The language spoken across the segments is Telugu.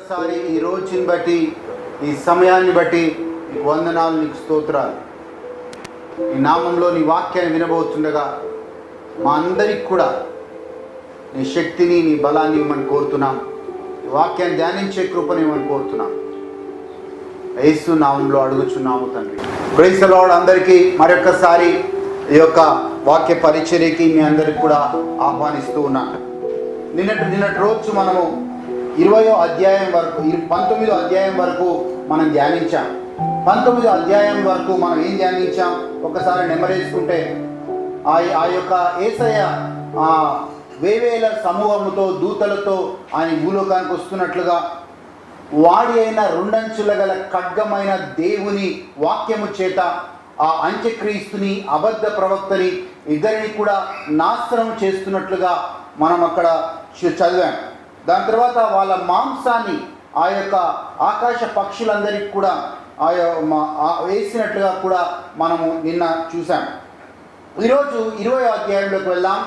మరొకసారి ఈ రోజుని బట్టి, ఈ సమయాన్ని బట్టి నీకు వందనాలు, నీకు స్తోత్రాలు. ఈ నామంలో నీ వాక్యాన్ని వినబోతుండగా మా అందరికి కూడా నీ శక్తిని, నీ బలాన్ని ఇవ్వమని కోరుతున్నాం. ఈ వాక్యాన్ని ధ్యానించే కృపని ఇవ్వమని కోరుతున్నాం. యేసు నామంలో అడుగుచున్నాము తండ్రి. Praise the lord. అందరికీ మరొకసారి ఈ యొక్క వాక్య పరిచర్యకి మీ అందరికి కూడా ఆహ్వానిస్తూ ఉన్నాను. నిన్నటి రోజు మనము 20వ అధ్యాయం వరకు 19వ అధ్యాయం వరకు మనం ధ్యానించాం. 19వ అధ్యాయం వరకు మనం ఏం ధ్యానించాం ఒకసారి నెమరేసుకుంటే, ఆ యొక్క యేసయ్య వేవేల సమూహముతో దూతలతో ఆయన భూలోకానికి వస్తున్నట్లుగా వాడి అయిన రెండంచుల గల ఖడ్గమైన దేవుని వాక్యము చేత ఆ అంత్యక్రీస్తుని, అబద్ధ ప్రవక్తని ఇద్దరిని కూడా నాశనం చేస్తున్నట్లుగా మనం అక్కడ చదివాం. దాని తర్వాత వాళ్ళ మాంసాన్ని ఆ యొక్క ఆకాశ పక్షులందరికీ కూడా వేసినట్లుగా కూడా మనము నిన్న చూసాం. ఈరోజు 20వ అధ్యాయంలోకి వెళ్దాం.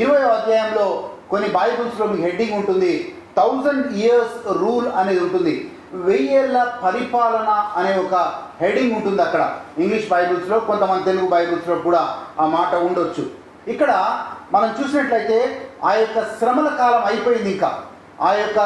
20వ అధ్యాయంలో కొన్ని బైబిల్స్లో మీకు హెడ్డింగ్ ఉంటుంది, 1000 years రూల్ అనేది ఉంటుంది. 1000 ఏళ్ల పరిపాలన అనే ఒక హెడ్డింగ్ ఉంటుంది అక్కడ ఇంగ్లీష్ బైబిల్స్లో, కొంతమంది తెలుగు బైబిల్స్లో కూడా ఆ మాట ఉండొచ్చు. ఇక్కడ మనం చూసినట్లయితే ఆ యొక్క శ్రమల కాలం అయిపోయింది, ఇంకా ఆ యొక్క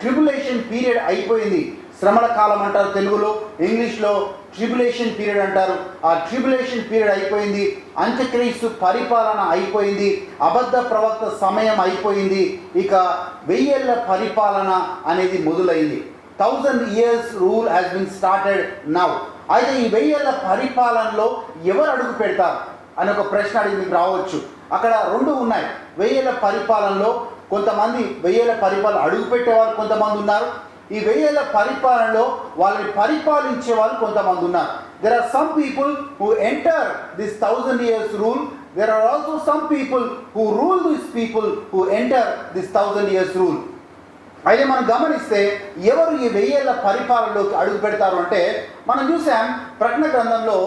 ట్రిబులేషన్ పీరియడ్ అయిపోయింది. శ్రమల కాలం అంటారు తెలుగులో, ఇంగ్లీష్లో ట్రిబులేషన్ పీరియడ్ అంటారు. ఆ ట్రిబులేషన్ పీరియడ్ అయిపోయింది, అంత్యక్రీస్తు పరిపాలన అయిపోయింది, అబద్ధ ప్రవక్త సమయం అయిపోయింది. ఇక 1000 ఏళ్ల పరిపాలన అనేది మొదలైంది. 1000 years rule has been started now. అయితే ఈ 1000 ఏళ్ల పరిపాలనలో ఎవరు అడుగు పెడతారు అని ఒక ప్రశ్న అడిగి మీకు రావచ్చు. అక్కడ రెండు ఉన్నాయి. 1000 ఏళ్ల పరిపాలనలో కొంతమంది 1000 ఏళ్ల పరిపాలన అడుగు పెట్టేవాళ్ళు కొంతమంది ఉన్నారు. ఈ 1000 ఏళ్ల పరిపాలనలో వాళ్ళని పరిపాలించే వాళ్ళు కొంతమంది ఉన్నారు. There are some people who enter this 1000 years rule. There are also some people who rule these people who enter this 1000 years rule. అయితే మనం గమనిస్తే ఎవరు ఈ 1000 ఏళ్ల పరిపాలనలోకి అడుగు పెడతారు అంటే, మనం చూసాం ప్రకటన గ్రంథంలో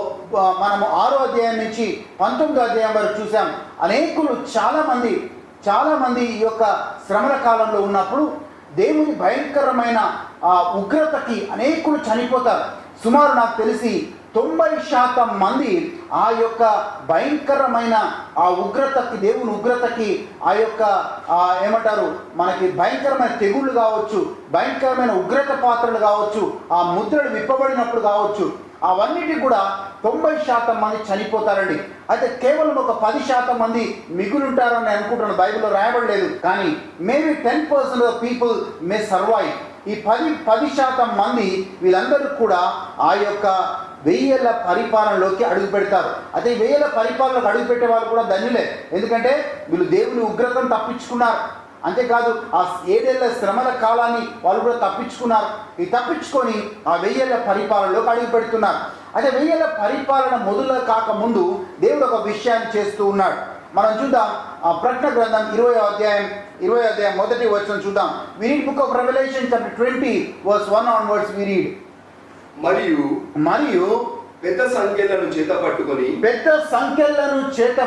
మనము 6వ అధ్యాయం నుంచి 19వ అధ్యాయం వరకు చూసాం. అనేకులు చాలామంది ఈ యొక్క శ్రమల కాలంలో ఉన్నప్పుడు దేవుని భయంకరమైన ఉగ్రతకి అనేకులు చనిపోతారు. సుమారు నాకు తెలిసి 90% మంది ఆ యొక్క భయంకరమైన ఆ ఉగ్రతకి, దేవుని ఉగ్రతకి, ఆ యొక్క ఏమంటారు మనకి భయంకరమైన తెగుళ్ళు కావచ్చు, భయంకరమైన ఉగ్రత పాత్రలు కావచ్చు, ఆ ముద్రలు విప్పబడినప్పుడు కావచ్చు, అవన్నిటి కూడా 90% మంది చనిపోతారండి. అయితే కేవలం ఒక 10% మంది మిగులుంటారని అనుకుంటున్నాను. బైబిల్లో రాయబడలేదు, కానీ maybe 10% of people may survive. ఈ 10% మంది వీళ్ళందరూ కూడా ఆ యొక్క 1000 ఏళ్ల పరిపాలనలోకి అడుగు పెడతారు. అయితే ఈ 1000 ఏళ్ల పరిపాలనలోకి అడుగు పెట్టే వాళ్ళు కూడా ధన్యులే, ఎందుకంటే వీళ్ళు దేవుని ఉగ్రతను తప్పించుకున్నారు. అంతేకాదు ఆ 7 ఏళ్ల శ్రమల కాలాన్ని వాళ్ళు కూడా తప్పించుకున్నారు. ఈ తప్పించుకొని ఆ 1000 ఏళ్ల పరిపాలనలోకి అడుగు పెడుతున్నారు. అయితే 1000 ఏళ్ల పరిపాలన మొదలు కాకముందు దేవుడు ఒక విషయాన్ని చేస్తూ ఉన్నాడు. మనం చూద్దాం ఆ ప్రకటన గ్రంథం 20వ అధ్యాయం మొదటి వచనం చూద్దాం. We read book of Revelation chapter 20 verse 1 onwards. We read, మరియు పెద్ద సంఖ్యలను చేత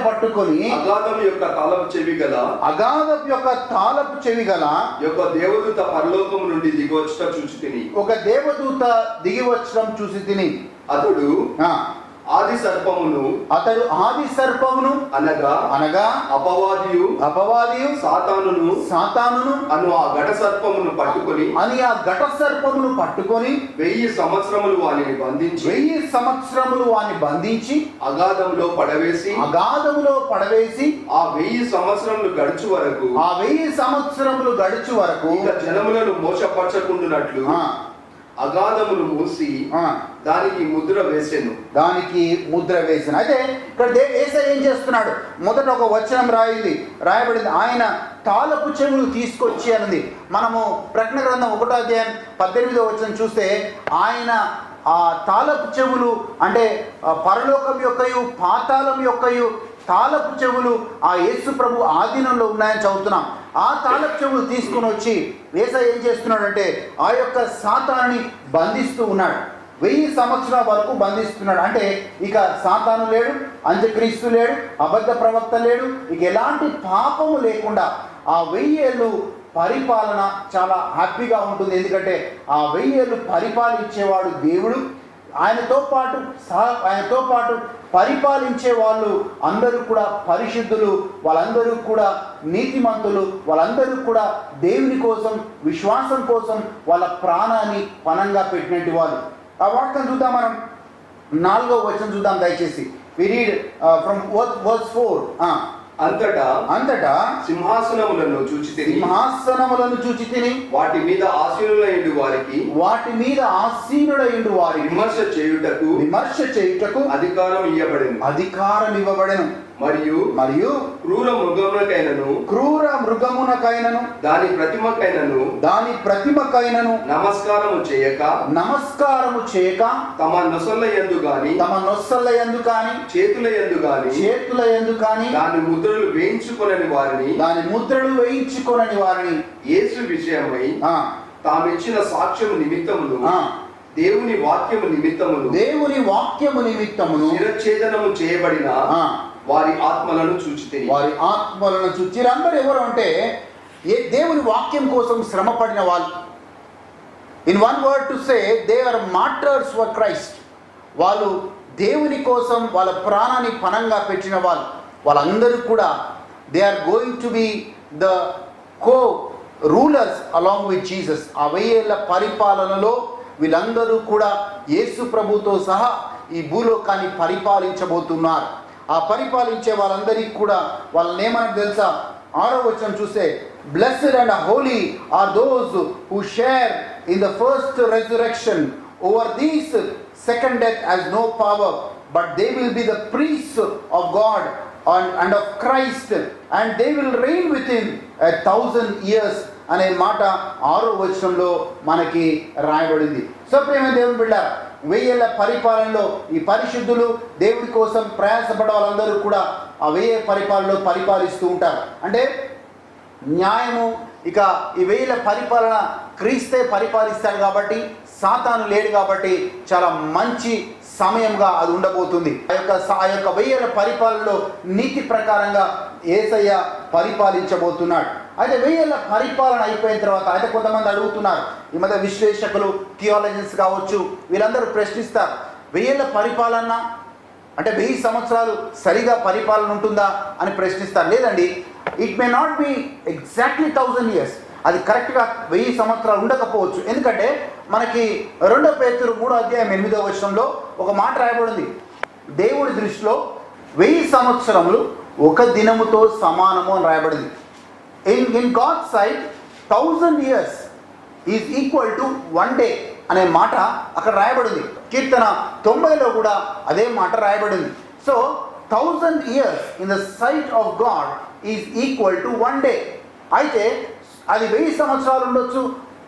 పట్టుకొని అగాధం యొక్క తాళపు చెవి గల యొక్క దేవదూత పరలోకము నుండి దిగివచ్చటం చూసి తిని అతడు ఆది సర్పమును అనగా అపవాదియు సాతానును అను ఆ ఘట సర్పమును పట్టుకొని 1000 సంవత్సరములు వాని బంధించి అగాధములో పడవేసి ఆ 1000 సంవత్సరములు గడుచు వరకు ఇక జనములను మోసపరచకుండునట్లు అగాధమును మూసి దానికి ముద్ర వేసెను. అయితే ఇక్కడ యేసయ్య ఏం చేస్తున్నాడు? మొదట ఒక వచనం రాయబడింది, ఆయన తాళపు చెవులు తీసుకొచ్చి అన్నది. మనము ప్రకటన గ్రంథం 1వ అధ్యాయం 18వ వచనం చూస్తే ఆయన ఆ తాళపు చెవులు అంటే పరలోకం యొక్కయు పాతాళం యొక్కయు తాళపు చెవులు ఆ యేసు ప్రభు ఆధీనంలో ఉన్నాయని చదువుతున్నాం. ఆ తాళపు చెవులు తీసుకుని వచ్చి యేసయ్య ఏం చేస్తున్నాడంటే ఆ యొక్క సాతానుని బంధిస్తూ ఉన్నాడు. 1000 సంవత్సరాల వరకు బంధిస్తున్నాడు. అంటే ఇక సాతాను లేడు, అంత్యక్రీస్తు లేడు, అబద్ధ ప్రవక్త లేడు, ఇక ఎలాంటి పాపము లేకుండా ఆ 1000 ఏళ్ళు పరిపాలన చాలా హ్యాపీగా ఉంటుంది. ఎందుకంటే ఆ 1000 ఏళ్ళు పరిపాలించేవాడు దేవుడు. ఆయనతో పాటు పరిపాలించే వాళ్ళు అందరూ కూడా పరిశుద్ధులు, వాళ్ళందరూ కూడా నీతిమంతులు, వాళ్ళందరూ కూడా దేవుని కోసం, విశ్వాసం కోసం వాళ్ళ ప్రాణాన్ని పణంగా పెట్టినట్టు వాళ్ళు. ఆ వాక్యం చూద్దాం, మనం 4వ వచనం చూద్దాం దయచేసి. We read from verse 4. అంతటా సింహాసనములను చూచి తిని వాటి మీద ఆసీనులైండు వారికి విమర్శ చేయుటకు అధికారం ఇవ్వబడెను. మరియు క్రూర మృగమునకైనను దాని ప్రతిమకైనను నమస్కారము చేయక తమ నొసల యందు గాని చేతుల యందు గాని దాని ముద్రలు వేయించుకొనని వారిని యేసు విషయమై తామిచ్చిన సాక్ష్యము నిమిత్తమును దేవుని వాక్యము నిమిత్తమును శిరఛేదనము చేయబడిన వారి ఆత్మలను చూచి. అందరూ ఎవరు అంటే దేవుని వాక్యం కోసం శ్రమపడిన వాళ్ళు. In one word to say, they are martyrs for Christ. వాళ్ళు దేవుని కోసం వాళ్ళ ప్రాణాన్ని పణంగా పెట్టిన వాళ్ళందరూ కూడా they are going to be the rulers along with Jesus. ఆ 1000 ఏళ్ల పరిపాలనలో వీళ్ళందరూ కూడా యేసు ప్రభుతో సహా ఈ భూలోకాన్ని పరిపాలించబోతున్నారు. ఆ పరిపాలించే వాళ్ళందరికీ కూడా వాళ్ళని ఏమని తెలుసా? 6వ వచనం చూస్తే, blessed and holy are those who share in the first resurrection. Over these second death has no power, but they will be the priests of God and of Christ, and they will reign with him 1000 years అనే మాట 6వ వచనంలో మనకి రాయబడింది. సో ప్రియమైన దేవుని బిడ్డలారా, 1000 ఏళ్ల పరిపాలనలో ఈ పరిశుద్ధులు దేవుడి కోసం ప్రయాసపడే వాళ్ళందరూ కూడా ఆ 1000 ఏళ్ల పరిపాలనలో పరిపాలిస్తూ ఉంటారు. అంటే న్యాయము, ఇక ఈ 1000 ఏళ్ల పరిపాలన క్రీస్తే పరిపాలిస్తాడు కాబట్టి, సాతాను లేడు కాబట్టి చాలా మంచి సమయంగా అది ఉండబోతుంది. ఆ యొక్క 1000 ఏళ్ల పరిపాలనలో నీతి ప్రకారంగా యేసయ్య పరిపాలించబోతున్నాడు. అయితే 1000 ఏళ్ల పరిపాలన అయిపోయిన తర్వాత అయితే కొంతమంది అడుగుతున్నారు, ఈ మధ్య విశ్లేషకులు, థియాలజిన్స్ కావచ్చు, వీళ్ళందరూ ప్రశ్నిస్తారు, 1000 ఏళ్ల పరిపాలన అంటే 1000 సంవత్సరాలు సరిగా పరిపాలన ఉంటుందా అని ప్రశ్నిస్తారు. లేదండి, it may not be exactly 1000 years. అది కరెక్ట్గా 1000 సంవత్సరాలు ఉండకపోవచ్చు. ఎందుకంటే మనకి 2 పేతురు 3వ అధ్యాయం 8వ వచనంలో ఒక మాట రాయబడింది, దేవుడి దృష్టిలో 1000 సంవత్సరములు ఒక దినముతో సమానము అని రాయబడింది. In God sight 1000 years is equal to 1 day అనే మాట అక్కడ రాయబడింది. కీర్తన 90లో కూడా అదే మాట రాయబడింది. So 1000 years in the sight of God is equal to 1 day. అయితే అది 1000 సంవత్సరాలు ఉండొచ్చు,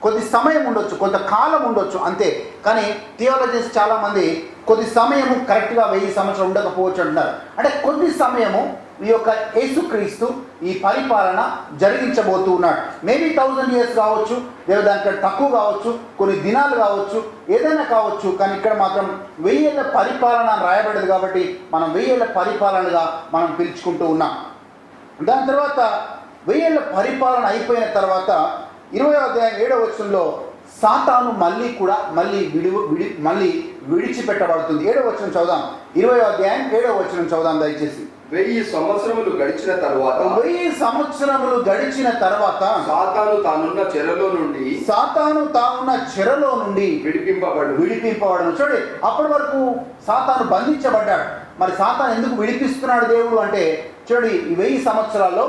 కొద్ది సమయం ఉండొచ్చు, కొంత కాలం ఉండొచ్చు అంతే. కానీ థియాలజిస్ట్ చాలామంది కొద్ది సమయము కరెక్ట్గా 1000 సంవత్సరాలు ఉండకపోవచ్చు అంటున్నారు. అంటే కొద్ది సమయము ఈ యొక్క యేసుక్రీస్తు ఈ పరిపాలన జరిగించబోతూ ఉన్నాడు. మేబీ 1000 years కావచ్చు, లేదా దానికంటే తక్కువ కావచ్చు, కొన్ని దినాలు కావచ్చు, ఏదైనా కావచ్చు. కానీ ఇక్కడ మాత్రం 1000 ఏళ్ల పరిపాలన రాయబడదు కాబట్టి మనం 1000 ఏళ్ల పరిపాలనగా మనం పిలుచుకుంటూ ఉన్నాం. దాని తర్వాత 1000 ఏళ్ల పరిపాలన అయిపోయిన తర్వాత 20వ అధ్యాయం 7వ వచనంలో సాతాను మళ్ళీ విడిచిపెట్టబడుతుంది. 7వ వచనం చదువుదాం. 20వ అధ్యాయం 7వ వచనం చదువుదాం దయచేసి. 1000 సంవత్సరములు గడిచిన తర్వాత సాతాను తానున్న చెరలో నుండి విడిపింపబడను. చూడండి, అప్పటి వరకు సాతాను బంధించబడ్డాడు. మరి సాతాను ఎందుకు విడిపిస్తున్నాడు దేవుడు అంటే, చూడండి, ఈ 1000 సంవత్సరాల్లో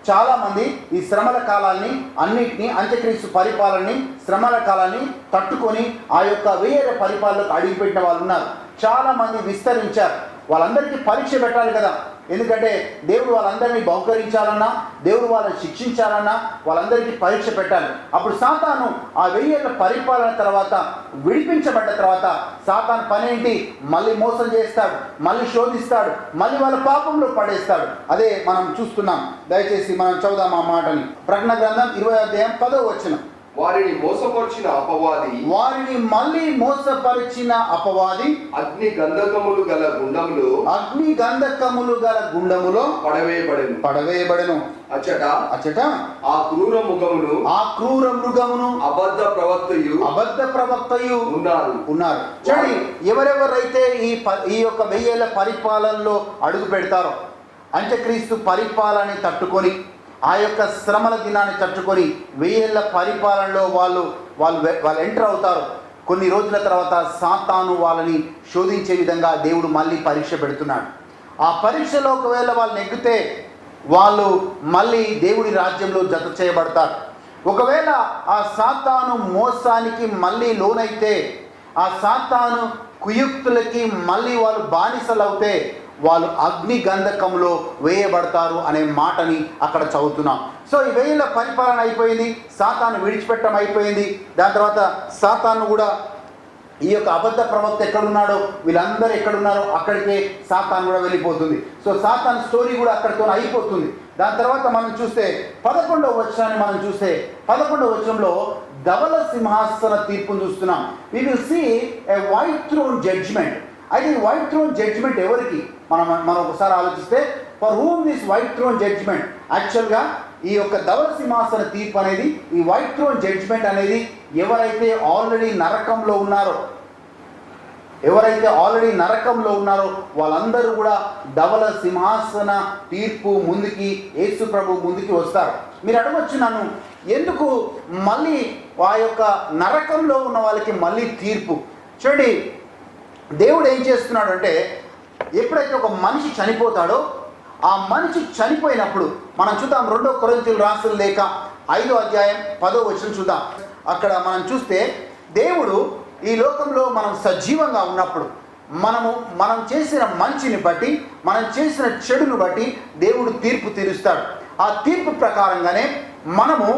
చాలామంది ఈ శ్రమల కాలాన్ని అన్నిటినీ, అంత్యక్రీస్తు పరిపాలనని, శ్రమల కాలాన్ని తట్టుకొని ఆ యొక్క 1000 ఏళ్ల పరిపాలనకు అడిగిపెట్టిన వాళ్ళు ఉన్నారు. చాలామంది విస్తరించారు. వాళ్ళందరికీ పరీక్ష పెట్టాలి కదా. ఎందుకంటే దేవుడు వాళ్ళందరినీ బహుకరించాలన్నా, దేవుడు వాళ్ళని శిక్షించాలన్నా వాళ్ళందరికీ పరీక్ష పెట్టాలి. అప్పుడు సాతాను ఆ 1000 ఏళ్ల పరిపాలన తర్వాత, విడిపించబడ్డ తర్వాత సాతాను పని ఏంటి? మళ్ళీ మోసం చేస్తాడు, మళ్ళీ శోధిస్తాడు, మళ్ళీ వాళ్ళ పాపంలో పడేస్తాడు. అదే మనం చూస్తున్నాం. దయచేసి మనం చదువుదాం ఆ మాటని. ప్రకటన గ్రంథం 20వ అధ్యాయం 10వ వచనం. వారిని మోసపరిచిన అపవాది వారిని మళ్ళీ మోసపరిచిన అపవాది అగ్ని గంధకములు గల గుండములు అగ్ని గంధకములు గల గుండములో పడవేయబడెను. అచ్చట ఆ క్రూర ముఖమును ఆ క్రూర మృగమును అబద్ధ ప్రవక్తయు ఉన్నారు. చూడండి, ఎవరెవరైతే ఈ యొక్క 1000 ఏళ్ల పరిపాలనలో అడుగు పెడతారో, అంత్యక్రీస్తు పరిపాలనని తట్టుకొని, ఆ యొక్క శ్రమల దినాన్ని తట్టుకొని 1000 ఏళ్ల పరిపాలనలో వాళ్ళు ఎంటర్ అవుతారు. కొన్ని రోజుల తర్వాత సాతాను వాళ్ళని శోధించే విధంగా దేవుడు మళ్ళీ పరీక్ష పెడుతున్నాడు. ఆ పరీక్షలో ఒకవేళ వాళ్ళు నెగ్గితే వాళ్ళు మళ్ళీ దేవుడి రాజ్యంలో జత చేయబడతారు. ఒకవేళ ఆ సాతాను మోసానికి మళ్ళీ లోనైతే, ఆ సాతాను కుయుక్తులకి మళ్ళీ వాళ్ళు బానిసలవుతే వాళ్ళు అగ్ని గంధకంలో వేయబడతారు అనే మాటని అక్కడ చదువుతున్నాం. సో ఈ 1000 ఏళ్ల పరిపాలన అయిపోయింది, సాతాను విడిచిపెట్టడం అయిపోయింది. దాని తర్వాత సాతాను కూడా ఈ యొక్క అబద్ధ ప్రవక్త ఎక్కడున్నాడో, వీళ్ళందరూ ఎక్కడున్నారో అక్కడికే సాతాను కూడా వెళ్ళిపోతుంది. సో సాతాను స్టోరీ కూడా అక్కడితో అయిపోతుంది. దాని తర్వాత మనం చూస్తే 11వ వచనాన్ని మనం చూస్తే 11వ వచనంలో ధవల సింహాసన తీర్పును చూస్తున్నాం. We will see a white throne judgement. అయితే ఈ వైట్ థ్రోన్ జడ్జ్మెంట్ ఎవరికి మనం ఒకసారి ఆలోచిస్తే, for whom this white throne judgement? యాక్చువల్గా ఈ యొక్క ధవల సింహాసన తీర్పు అనేది, ఈ వైట్ థ్రోన్ జడ్జ్మెంట్ అనేది ఎవరైతే ఆల్రెడీ నరకంలో ఉన్నారో వాళ్ళందరూ కూడా ధవల సింహాసన తీర్పు ముందుకి, యేసు ప్రభు ముందుకి వస్తారు. మీరు అడగొచ్చు నన్ను, ఎందుకు మళ్ళీ ఆ యొక్క నరకంలో ఉన్న వాళ్ళకి మళ్ళీ తీర్పు? చూడండి, దేవుడు ఏం చేస్తున్నాడు అంటే, ఎప్పుడైతే ఒక మనిషి చనిపోతాడో, ఆ మనిషి చనిపోయినప్పుడు మనం చూద్దాం. 2 కొరింథీయులకు రాసిన లేఖ 5వ అధ్యాయం 10వ వచనం చూద్దాం. అక్కడ మనం చూస్తే దేవుడు ఈ లోకంలో మనం సజీవంగా ఉన్నప్పుడు మనం చేసిన మంచిని బట్టి, మనం చేసిన చెడును బట్టి దేవుడు తీర్పు తీరుస్తాడు. ఆ తీర్పు ప్రకారంగానే మనము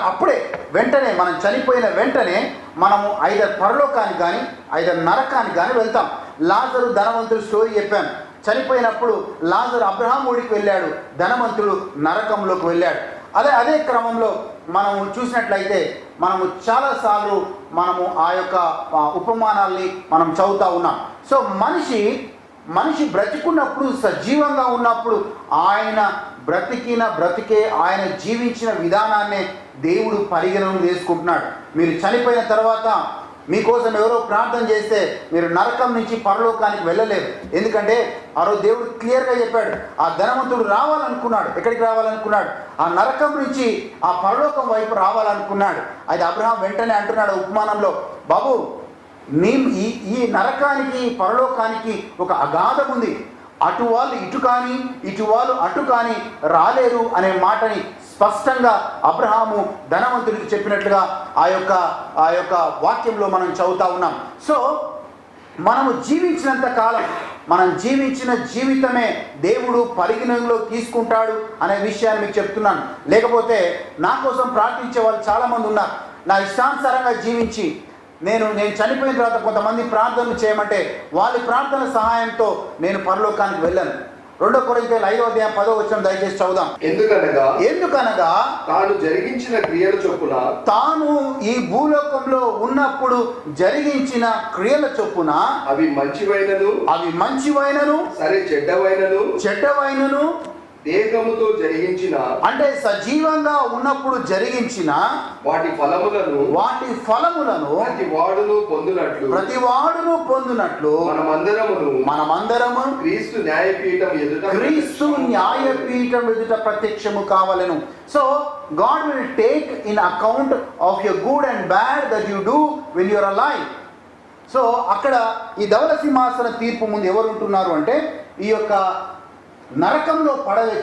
అప్పుడే వెంటనే, మనం చనిపోయిన వెంటనే మనము ఐదర్ పరలోకానికి కానీ ఐదర్ నరకానికి కానీ వెళ్తాం. లాజరు ధనవంతుడు స్టోరీ చెప్పాను. చనిపోయినప్పుడు లాజరు అబ్రహాము ఊరికి వెళ్ళాడు, ధనవంతుడు నరకంలోకి వెళ్ళాడు. అదే క్రమంలో మనము చూసినట్లయితే మనము చాలాసార్లు ఆ యొక్క ఉపమానాల్ని మనం చదువుతూ ఉన్నాం. సో మనిషి బ్రతికున్నప్పుడు, సజీవంగా ఉన్నప్పుడు ఆయన బ్రతికే ఆయన జీవించిన విధానాన్నే దేవుడు పరిగణన తీసుకుంటున్నాడు. మీరు చనిపోయిన తర్వాత మీకోసం ఎవరో ప్రార్థన చేస్తే మీరు నరకం నుంచి పరలోకానికి వెళ్ళలేరు. ఎందుకంటే ఆ రోజు దేవుడు క్లియర్గా చెప్పాడు, ఆ ధనవంతుడు రావాలనుకున్నాడు. ఎక్కడికి రావాలనుకున్నాడు? ఆ నరకం నుంచి ఆ పరలోకం వైపు రావాలనుకున్నాడు. అయితే అబ్రహాం వెంటనే అంటున్నాడు ఉపమానంలో, బాబు ఈ నరకానికి పరలోకానికి ఒక అగాధం ఉంది, అటు వాళ్ళు ఇటు కానీ ఇటు వాళ్ళు అటు కానీ రాలేరు అనే మాటని స్పష్టంగా అబ్రహాము ధనవంతుడికి చెప్పినట్లుగా ఆ యొక్క వాక్యంలో మనం చదువుతా ఉన్నాం. సో మనము జీవించినంత కాలం, మనం జీవించిన జీవితమే దేవుడు పరిగణనలో తీసుకుంటాడు అనే విషయాన్ని మీకు చెప్తున్నాను. లేకపోతే నా కోసం ప్రార్థించే వాళ్ళు చాలామంది ఉన్నారు. నా ఇష్టానుసారంగా జీవించి నేను చనిపోయిన తర్వాత కొంతమంది ప్రార్థనలు చేయమంటే వాళ్ళ ప్రార్థన సహాయంతో నేను పరలోకానికి వెళ్ళాను. 2 కొరింథీయులు 5వ అధ్యాయం 10వ వచనం దయచేసి చదువుదాం. ఎందుకనగా తాను జరిగించిన క్రియల చొప్పున, తాను ఈ భూలోకంలో ఉన్నప్పుడు జరిగించిన క్రియల చొప్పున, అవి మంచివైనను సరే చెడ్డవైనను దేహముతో జరిగించిన, అంటే సజీవంగా ఉన్నప్పుడు జరిగించిన వాటి ఫలములను ప్రతి వాడును పొందునట్లు మనమందరము క్రీస్తు న్యాయపీఠం ఎదుట ప్రత్యక్షము కావలెను. So God will take in account of your good and bad that you do when you are alive. So అక్కడ ఈ ధవల సింహాసన తీర్పు ముందు ఎవరు ఉంటున్నారు అంటే, ఈ యొక్క నరకంలో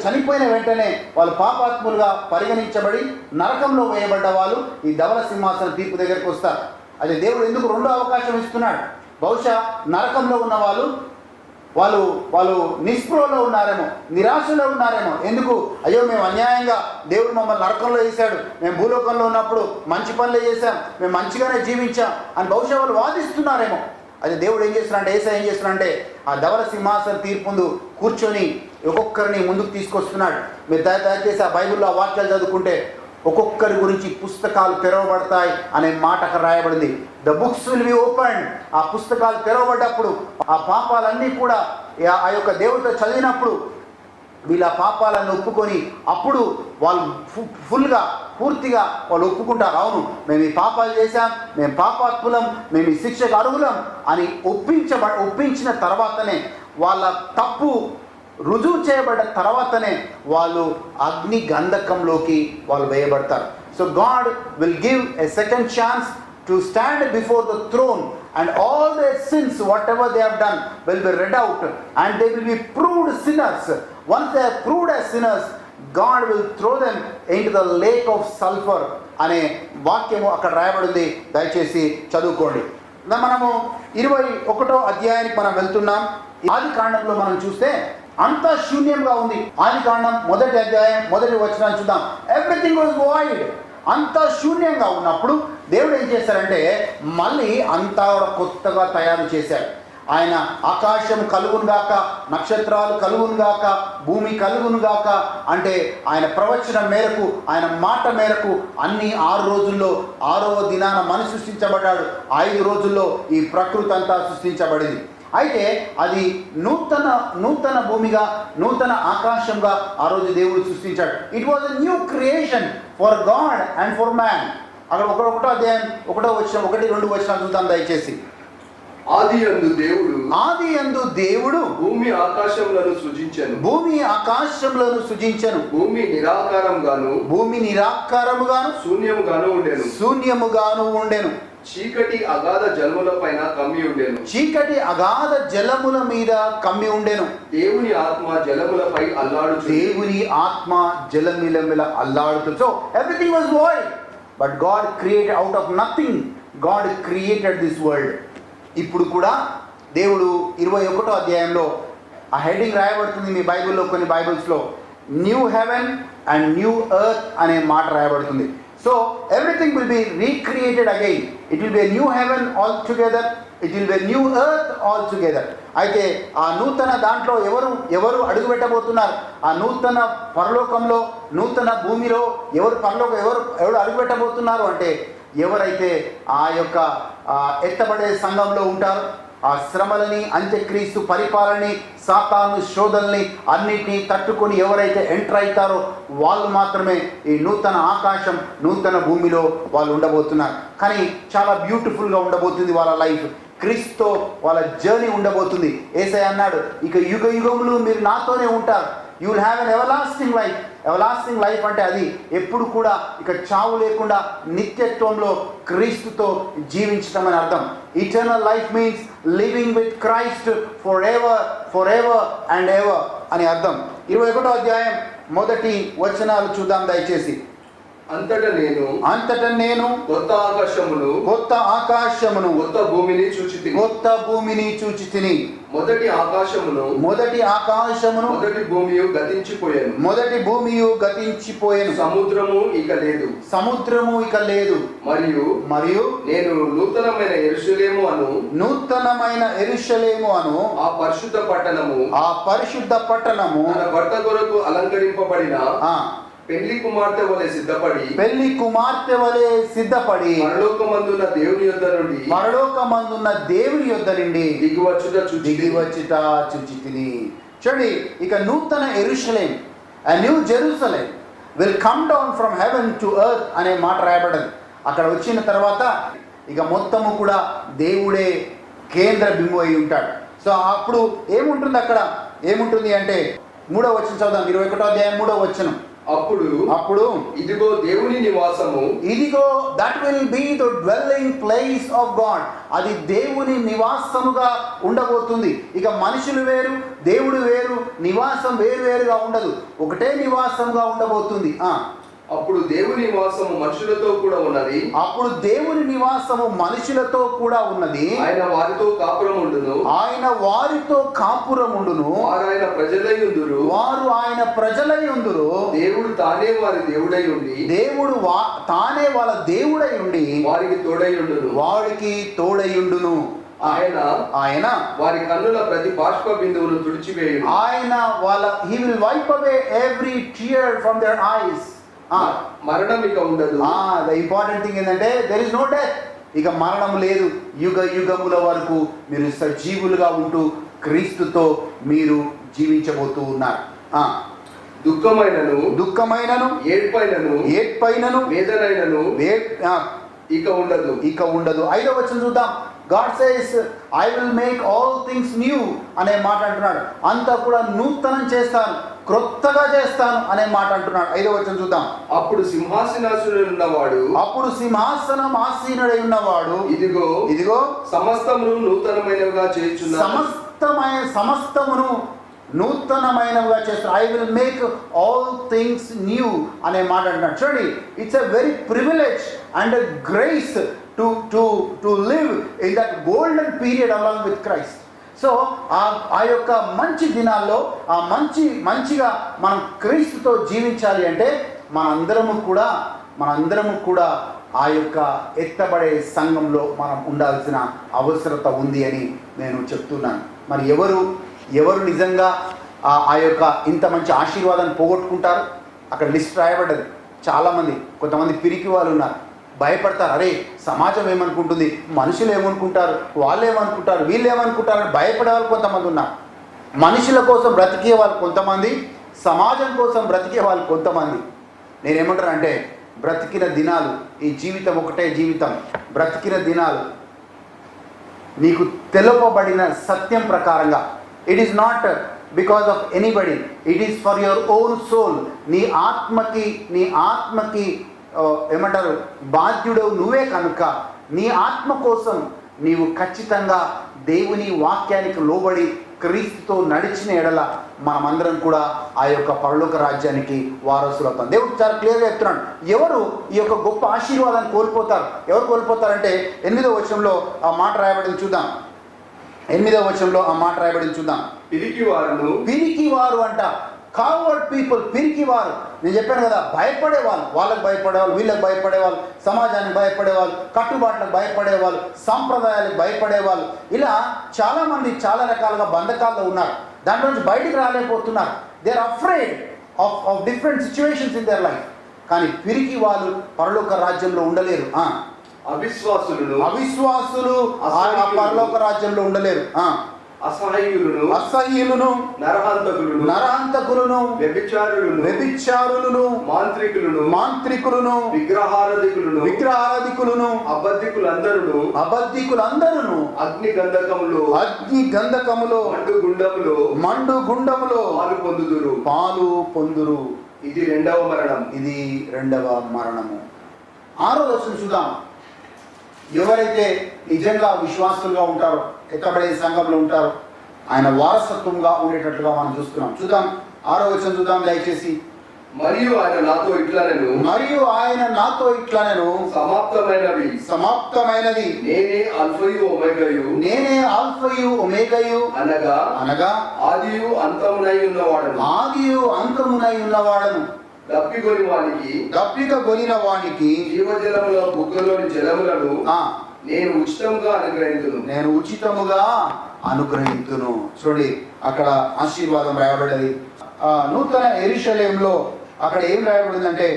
చనిపోయిన వెంటనే వాళ్ళు పాపాత్ములుగా పరిగణించబడి నరకంలో వేయబడ్డ వాళ్ళు ఈ ధవల సింహాసన తీర్పు దగ్గరికి వస్తారు. అదే దేవుడు ఎందుకు 2వ అవకాశం ఇస్తున్నాడు? బహుశా నరకంలో ఉన్న వాళ్ళు నిస్పృహలో ఉన్నారేమో, నిరాశలో ఉన్నారేమో. ఎందుకు? అయ్యో మేము అన్యాయంగా దేవుడు మమ్మల్ని నరకంలో వేశాడు, మేము భూలోకంలో ఉన్నప్పుడు మంచి పనులు చేశాం, మేము మంచిగానే జీవించాం అని బహుశా వాళ్ళు వాదిస్తున్నారేమో. అదే దేవుడు ఏం చేస్తున్నాడంటే, యేసయ్య ఏం చేస్తున్నాడంటే ఆ ధవల సింహాసన తీర్పు ముందు కూర్చొని ఒక్కొక్కరిని ముందుకు తీసుకొస్తున్నాడు. మీరు దయచేసి ఆ బైబిల్లో ఆ వాక్యాలు చదువుకుంటే ఒక్కొక్కరి గురించి పుస్తకాలు తెరవబడతాయి అనే మాట అక్కడ రాయబడింది. The books will be opened. ఆ పుస్తకాలు తెరవబడ్డప్పుడు ఆ పాపాలన్నీ కూడా ఆ యొక్క దేవుడితో చదివినప్పుడు వీళ్ళ పాపాలను ఒప్పుకొని అప్పుడు వాళ్ళు పూర్తిగా వాళ్ళు ఒప్పుకుంటారు, అవును మేము ఈ పాపాలు చేశాం, మేము పాపాత్ములం, మేము ఈ శిక్షకు అర్హులం అని ఒప్పించిన తర్వాతనే వాళ్ళ తప్పు రుజువు చేయబడ్డ తర్వాతనే వాళ్ళు అగ్ని గంధకంలోకి వాళ్ళు వేయబడతారు. So God will give a second chance to stand before the throne, and all their sins whatever they have done will be read out and they will be proved sinners. Once they are proved as sinners, God will throw them into the lake of sulfur అనే వాక్యము అక్కడ రాయబడింది. దయచేసి చదువుకోండి. మనము 21వ అధ్యాయానికి మనం వెళ్తున్నాం. ఆది కాండంలో మనం చూస్తే అంతా శూన్యంగా ఉంది. ఆది కాండం 1వ అధ్యాయం 1వ వచనాన్ని చూద్దాం. Everything was void. అంతా శూన్యంగా ఉన్నప్పుడు దేవుడు ఏం చేశారంటే మళ్ళీ అంతా కొత్తగా తయారు చేశాడు. ఆయన ఆకాశం కలుగునుగాక, నక్షత్రాలు కలుగునుగాక, భూమి కలుగునుగాక అంటే ఆయన ప్రవచనం మేరకు, ఆయన మాట మేరకు అన్ని 6 రోజుల్లో 6వ దినాన మనిషి సృష్టించబడ్డాడు. 5 రోజుల్లో ఈ ప్రకృతి అంతా సృష్టించబడింది. అయితే అది నూతన భూమిగా, నూతన ఆకాశంగా ఆ రోజు దేవుడు సృష్టించాడు. It was a new creation for God and for man. అక్కడ 1వ అధ్యాయం 1వ వచనం 1-2 వచనాలు చూద్దాం దయచేసి. ఆది యందు దేవుడు భూమి ఆకాశములను సృజించెను. భూమి నిరాకారముగాను శూన్యముగాను ఉండెను. చీకటి అగాధ జలముల పైన కమ్మి ఉండెను. చీకటి అగాధ జలముల మీద కమ్మి ఉండెను. దేవుని ఆత్మ జలములపై అల్లాడుతూ. So everything was void, but God created out of nothing. God created this world. ఇప్పుడు కూడా దేవుడు 21వ అధ్యాయంలో ఆ హెడ్డింగ్ రాయబడుతుంది మీ బైబిల్లో, కొన్ని బైబిల్స్లో new heaven and new earth అనే మాట రాయబడుతుంది. So everything will be recreated again. It will be a new heaven altogether. It will be a new earth altogether. అయితే ఆ నూతన దాంట్లో ఎవరు అడుగు పెట్టబోతున్నారు? ఆ నూతన పరలోకంలో, నూతన భూమిలో ఎవరు అడుగు పెట్టబోతున్నారు అంటే ఎవరైతే ఆ యొక్క ఎత్తబడే సంఘంలో ఉంటారో, ఆ శ్రమలని, అంత్యక్రీస్తు పరిపాలనని, సాతాను శోధనని అన్నిటినీ తట్టుకొని ఎవరైతే ఎంటర్ అవుతారో వాళ్ళు మాత్రమే ఈ నూతన ఆకాశం, నూతన భూమిలో వాళ్ళు ఉండబోతున్నారు. కానీ చాలా బ్యూటిఫుల్గా ఉండబోతుంది వాళ్ళ లైఫ్. క్రీస్తుతో వాళ్ళ జర్నీ ఉండబోతుంది. యేసయ్య అన్నాడు, ఇక యుగ యుగములు మీరు నాతోనే ఉంటారు. You will have an ఎవలాస్టింగ్ life. ఎవలాస్టింగ్ life అంటే అది ఎప్పుడు కూడా ఇక చావు లేకుండా నిత్యత్వంలో క్రీస్తుతో జీవించడం అని అర్థం. Eternal life means living with Christ for ever and ever అని అర్థం. 21వ అధ్యాయం 1 వచనాలు చూద్దాం దయచేసి. అంతటా నేను కొత్త ఆకాశమును కొత్త భూమిని చూచితిని. మొదటి ఆకాశమును మొదటి భూమియు గతించిపోయాను. సముద్రము ఇక లేదు. మరియు నేను నూతనమైన యెరూషలేము అను ఆ పరిశుద్ధ పట్టణము తన భర్త కొరకు అలంకరింపబడిన పెళ్లి కుమార్తె వలె సిద్ధపడి పరలోకమందున్న దేవుని యొద్ద నుండి దిగివచ్చుట చూచితిని. చూడండి, ఇక నూతన యెరూషలేం, a new Jerusalem will come down from heaven to earth అనే మాట రాయబడింది. అక్కడ వచ్చిన తర్వాత ఇక మొత్తము కూడా దేవుడే కేంద్ర బిందువు అయి ఉంటాడు. సో అప్పుడు ఏముంటుంది అంటే 3వ వచనం చదువుదాం. 21వ అధ్యాయం 3వ వచనం. అప్పుడు ఇదిగో దేవుని నివాసము, that will be the dwelling place of God. అది దేవుని నివాసముగా ఉండబోతుంది. ఇక మనుషులు వేరు, దేవుడు వేరు, నివాసం వేరుగా ఉండదు, ఒకటే నివాసంగా ఉండబోతుంది. అప్పుడు దేవుని నివాసము మనుషులతో కూడా ఉన్నది. ఆయన వారితో కాపురముండును. వారు ఆయన ప్రజలై ఉందురు. దేవుడు తానే వారి దేవుడై ఉండి, తానే వాళ్ళ దేవుడై ఉండి వారికి తోడైయుండును. ఆయన వారి కన్నుల ప్రతి బాష్ప బిందువును తుడిచివేయును. he will wipe away every tear from their eyes. మరణం ఇక ఉండదు. ద ఇంపార్టెంట్ థింగ్ ఏంటంటే దెర్ ఇస్ నో డెత్. ఇక మరణం లేదు. యుగ యుగముల వరకు మీరు సజీవులుగా ఉంటూ క్రీస్తుతో మీరు జీవించబోతూ ఉన్నారు. దుఃఖమైనను ఏడ్పైనను వేదనైనను ఇక ఉండదు. 5వ వచనం చూద్దాం. God says I will make all things new అనే మాట అంటున్నాడు. అంతా కూడా నూతనం చేస్తాను, క్రొత్తగా చేస్తాను అనే మాట అంటున్నాడు. 5వ వచనం చూద్దాం. అప్పుడు సింహాసనం ఆసీనుడై ఉన్నవాడు ఇదిగో సమస్తమును నూతనమైనవిగా చేయుచున్నాను. సమస్తమును నూతనమైనవిగా చేస్తాను. I will make all things new అనే మాట అంటున్నాడు. చూడండి, it's a very privilege and grace to live in that golden period along with Christ. So ఆ యొక్క మంచి దినాల్లో మంచిగా మనం క్రీస్తుతో జీవించాలి అంటే మనందరము కూడా ఆ యొక్క ఎత్తబడే సంఘంలో మనం ఉండాల్సిన అవసరత ఉంది అని నేను చెప్తున్నాను. మరి ఎవరు నిజంగా ఆ యొక్క ఇంత మంచి ఆశీర్వాదాన్ని పోగొట్టుకుంటారు? అక్కడ లిస్ట్ రాయబడ్డది. చాలామంది, కొంతమంది పిరికి వాళ్ళు ఉన్నారు, భయపడతారు. అరే సమాజం ఏమనుకుంటుంది, మనుషులు ఏమనుకుంటారు, వాళ్ళు ఏమనుకుంటారు, వీళ్ళు ఏమనుకుంటారు అని భయపడే వాళ్ళు కొంతమంది ఉన్నారు. మనుషుల కోసం బ్రతికే వాళ్ళు కొంతమంది, సమాజం కోసం బ్రతికే వాళ్ళు కొంతమంది. నేనేమంటానంటే బ్రతికిన దినాలు, ఈ జీవితం ఒకటే జీవితం, బ్రతికిన దినాలు నీకు తెలుపబడిన సత్యం ప్రకారంగా, it is not because of anybody, it is for your own soul. నీ ఆత్మకి ఏమంటారు, బాధ్యుడు నువ్వే కనుక నీ ఆత్మ కోసం నీవు ఖచ్చితంగా దేవుని వాక్యానికి లోబడి క్రీస్తుతో నడిచిన ఎడల మనమందరం కూడా ఆ యొక్క పరలోక రాజ్యానికి వారసులు అవుతాం. దేవుడు చాలా క్లియర్గా చెప్తున్నాడు. ఎవరు ఈ యొక్క గొప్ప ఆశీర్వాదాన్ని కోల్పోతారు? ఎవరు కోల్పోతారంటే 8వ వచనంలో ఆ మాట రాయబడింది చూద్దాం. 8వ వచనంలో ఆ మాట రాయబడింది చూద్దాం. పిరికివారు అంట, కావర్డ్ పీపుల్, పిరికివారు. నేను చెప్పాను కదా, భయపడేవాళ్ళు, వాళ్ళకి భయపడేవాళ్ళు, వీళ్ళకి భయపడేవాళ్ళు, సమాజానికి భయపడేవాళ్ళు, కట్టుబాట్లకు భయపడేవాళ్ళు, సాంప్రదాయాలకు భయపడేవాళ్ళు, ఇలా చాలామంది చాలా రకాలుగా బంధకాల్లో ఉన్నారు. దాంట్లో నుంచి బయటికి రాలేకపోతున్నారు. They are afraid of different situations in their life. కానీ పిరికి వాళ్ళు పరలోక రాజ్యంలో ఉండలేరు. అవిశ్వాసులు పరలోక రాజ్యంలో ఉండలేరు. అసహ్యులను, నరహంతకులను, వ్యభిచారులను, మాంత్రికులను, విగ్రహారాధికులను, అబద్ధికులందరూ అగ్ని గంధకములో మండు గుండములో పాలు పొందురు. ఇది రెండవ మరణము. 6వ వచనం చూద్దాం. ఎవరైతే నిజంగా విశ్వాసులుగా ఉంటారో, ఎత్తబడే సంఘంలో ఉంటారో, ఆయన వారసత్వంగా ఉండేటట్లుగా మనం చూద్దాం. 6వ వచనం చూద్దాం దయచేసి. మరియు ఆయన నాతో ఇట్లనెను, సమాప్తమైనది నేనే అల్ఫయు ఒమేగయు అనగా ఆదియు అంతమునై ఉన్నవాడను. దప్పికొనిన వానికి జీవజలముల బుగ్గలోని జలములను నేను ఉచితముగా అనుగ్రహింతును. చూడండి, అక్కడ ఆశీర్వాదం రాయబడ్డది. నూతన యెరూషలేములో అక్కడ ఏం రాయబడిందంటే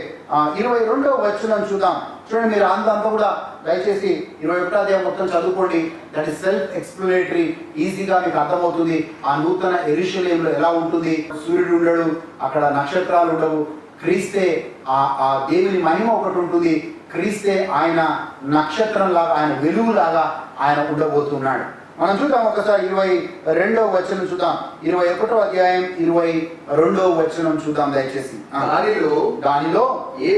22వ వచనం చూద్దాం. చూడండి, మీరు అంతా కూడా దయచేసి 21వ అధ్యాయం మొత్తం చదువుకోండి. That is self explanatory. ఈజీగా మీకు అర్థమవుతుంది ఆ నూతన యెరూషలేములో ఎలా ఉంటుంది. సూర్యుడు ఉండడు, అక్కడ నక్షత్రాలు ఉండవు. క్రీస్తే ఆ దేవుని మహిమ ఒకటి ఉంటుంది. క్రీస్తే ఆయన నక్షత్రం లాగా, ఆయన వెలుగులాగా ఆయన ఉండబోతున్నాడు. మనం చూద్దాం ఒకసారి 22వ వచనం చూద్దాం. 21వ అధ్యాయం 22వ వచనం చూద్దాం దయచేసి. దానిలో ఏ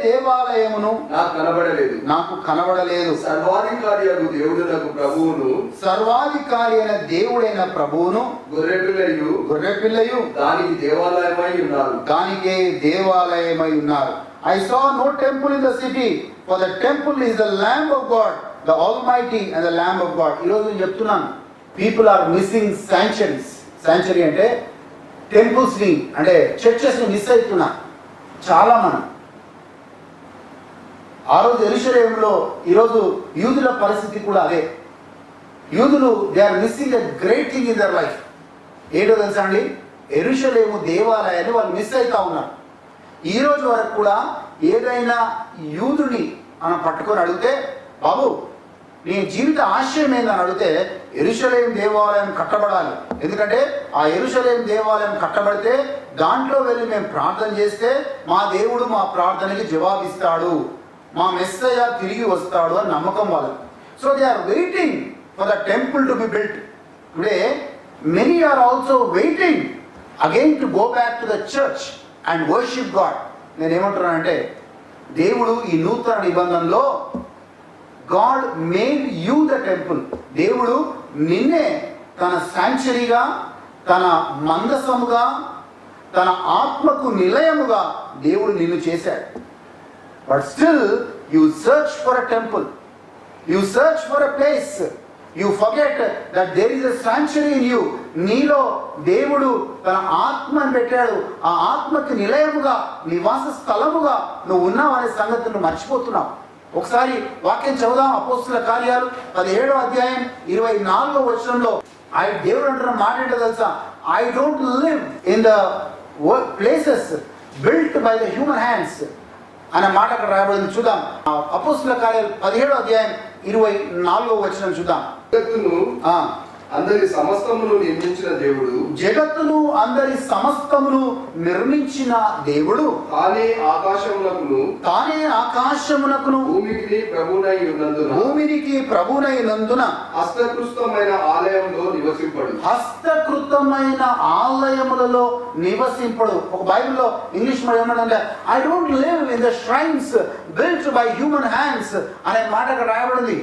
దేవాలయమును నాకు కనబడలేదు. సర్వాధికారి అయిన దేవుడైన ప్రభువును గొర్రెపిల్లయు దానికే దేవాలయమై ఉన్నారు. I saw no temple in the city, for the temple is the Lamb of God, the Almighty and the Lamb of God. ఈరోజు నేను చెప్తున్నాను, people are missing sanctuaries. Sanctuary అంటే టెంపుల్స్ని, అంటే చర్చెస్ని మిస్ అవుతున్నా చాలా మంది. ఆ రోజు యెరూషలేములో ఈరోజు యూదుల పరిస్థితి కూడా అదే. యూదులు they are missing a great thing in their life. ఏంటో తెలుసా అండి, యెరూషలేము దేవాలయాన్ని వాళ్ళు మిస్ అవుతా ఉన్నారు. ఈ రోజు వరకు కూడా ఏదైనా యూదుని మనం పట్టుకొని అడిగితే, బాబు నీ జీవిత ఆశయం ఏందని అడిగితే, యెరూషలేము దేవాలయం కట్టబడాలి. ఎందుకంటే ఆ యెరూషలేము దేవాలయం కట్టబడితే దాంట్లో వెళ్ళి మేము ప్రార్థన చేస్తే మా దేవుడు మా ప్రార్థనకి జవాబిస్తాడు, మా మెస్సయ్య తిరిగి వస్తాడు అని నమ్మకం వాళ్ళకి. So they are waiting for the temple to be built. Today many are also waiting again to go back to the church and worship God. నేను ఏమంటున్నానంటే, దేవుడు ఈ నూతన నిబంధనలో God made you the temple. దేవుడు నిన్నే తన శాంక్చురీగా, తన మందసముగా, తన ఆత్మకు నిలయముగా దేవుడు నిన్ను చేశాడు. But still you search for a temple, you search for a place, you forget that there is a sanctuary in you. నీలో దేవుడు తన ఆత్మను పెట్టాడు, ఆ ఆత్మకి నిలయముగా, నివాస స్థలముగా నువ్వు ఉన్నావు అనే సంగతి నువ్వు మర్చిపోతున్నావు. ఒకసారి వాక్యం చదువుదాం. అపోస్తుల కార్యాలు 17వ అధ్యాయం 24వ వచనంలో దేవుడు అంటున్న మాట ఏంటో తెలుసా? I don't live in the places built by the human hands అనే మాట అక్కడ రాయబడింది. చూద్దాం. అపోస్తుల కార్యాలు 17వ అధ్యాయం 24వ వచనం చూద్దాం. జగత్తును అందరి సమస్తమును నిర్మించిన దేవుడు, జగత్తును అందరి సమస్తమును నిర్మించిన దేవుడు తానే ఆకాశమునకును భూమికి ప్రభునైనందున హస్తకృతమైన ఆలయంలో నివసింపడు. హస్తకృతమైన ఆలయములలో నివసింపడు. ఒక బైబిల్లో ఇంగ్లీష్ ఏమంటే I don't live in the shrines built by human hands అనే మాట అక్కడ రాయబడింది.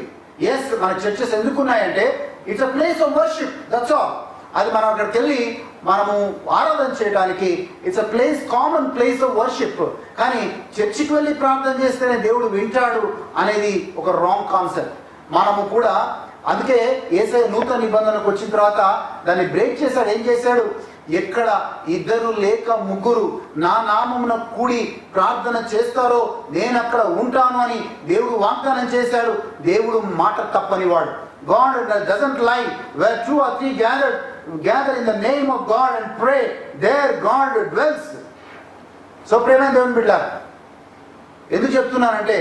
ఎస్, మన చర్చెస్ ఎందుకున్నాయంటే it's a place of worship, that's all. అది మనం అక్కడికి వెళ్ళి మనము ఆరాధన చేయడానికి it's a place, common place of worship. కానీ చర్చికి వెళ్ళి ప్రార్థన చేస్తేనే దేవుడు వింటాడు అనేది ఒక రాంగ్ కాన్సెప్ట్. మనము కూడా అందుకే యేసయ్య నూతన నిబంధనకు వచ్చిన తర్వాత దాన్ని బ్రేక్ చేశాడు. ఏం చేశాడు? ఎక్కడ ఇద్దరు లేక ముగ్గురు నా నామమున కూడి ప్రార్థన చేస్తారో నేను అక్కడ ఉంటాను అని దేవుడు వాగ్దానం చేశాడు. దేవుడు మాట తప్పనివాడు. God doesn't lie. Where two or three gather in the name of God and pray, there God dwells. So ప్రేమైన దేవుని బిడ్డలారా, ఎందుకు చెప్తున్నానంటే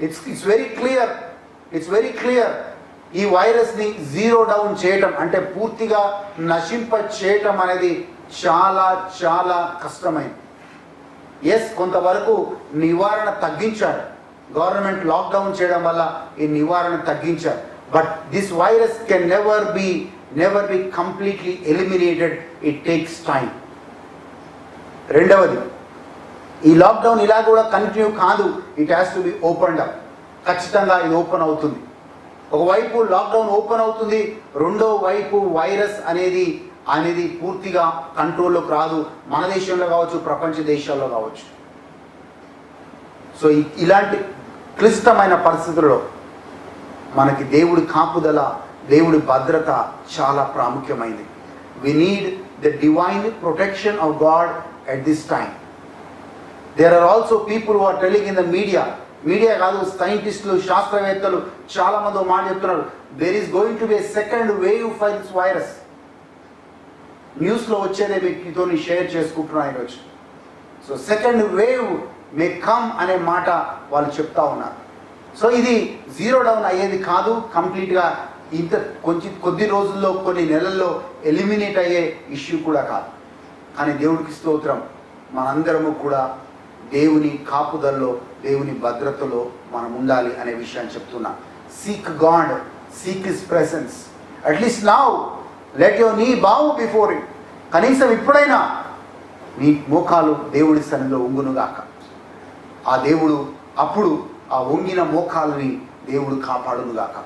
ఇట్స్ వెరీ క్లియర్. ఈ వైరస్ని జీరో డౌన్ చేయటం అంటే పూర్తిగా నశింప చేయటం అనేది చాలా చాలా కష్టమైంది. ఎస్, కొంతవరకు నివారణ తగ్గించారు. గవర్నమెంట్ లాక్డౌన్ చేయడం వల్ల ఈ నివారణ తగ్గించారు. But this virus can never be completely eliminated. It takes time. రెండవది, ఈ లాక్డౌన్ ఇలా కూడా కంటిన్యూ కాదు. It has to be opened up. ఖచ్చితంగా ఇది ఓపెన్ అవుతుంది. ఒకవైపు లాక్డౌన్ ఓపెన్ అవుతుంది, రెండో వైపు వైరస్ అనేది పూర్తిగా కంట్రోల్లోకి రాదు. మన దేశంలో కావచ్చు, ప్రపంచ దేశాల్లో కావచ్చు. సో ఇలాంటి క్లిష్టమైన పరిస్థితుల్లో మనకి దేవుడి కాపుదల, దేవుడి భద్రత చాలా ప్రాముఖ్యమైనది. We need the divine protection of God at this time. There are also people who are telling in the media కాదు, సైంటిస్టులు, శాస్త్రవేత్తలు చాలా మంది మాట చెప్తున్నారు, there is going to be a second wave for this virus. న్యూస్లో వచ్చేదే మీతో షేర్ చేసుకుంటున్నాను ఈరోజు. So second wave may come అనే మాట వాళ్ళు చెప్తా ఉన్నారు. సో ఇది జీరో డౌన్ అయ్యేది కాదు, కంప్లీట్గా కొద్ది రోజుల్లో, కొన్ని నెలల్లో ఎలిమినేట్ అయ్యే ఇష్యూ కూడా కాదు. కానీ దేవుడికి స్తోత్రం, మనందరము కూడా దేవుని కాపుదల్లో, దేవుని భద్రతలో మనం ఉండాలి అనే విషయాన్ని చెప్తున్నా. Seek God, seek his presence. At least now let your నీ బావ్ బిఫోర్ ఇట్. కనీసం ఇప్పుడైనా నీ మోకాలు దేవుడి సన్నిధిలో ఉంగునుగాక. ఆ దేవుడు అప్పుడు ఆ వంగిన మోకాలని దేవుడు కాపాడునుగాక.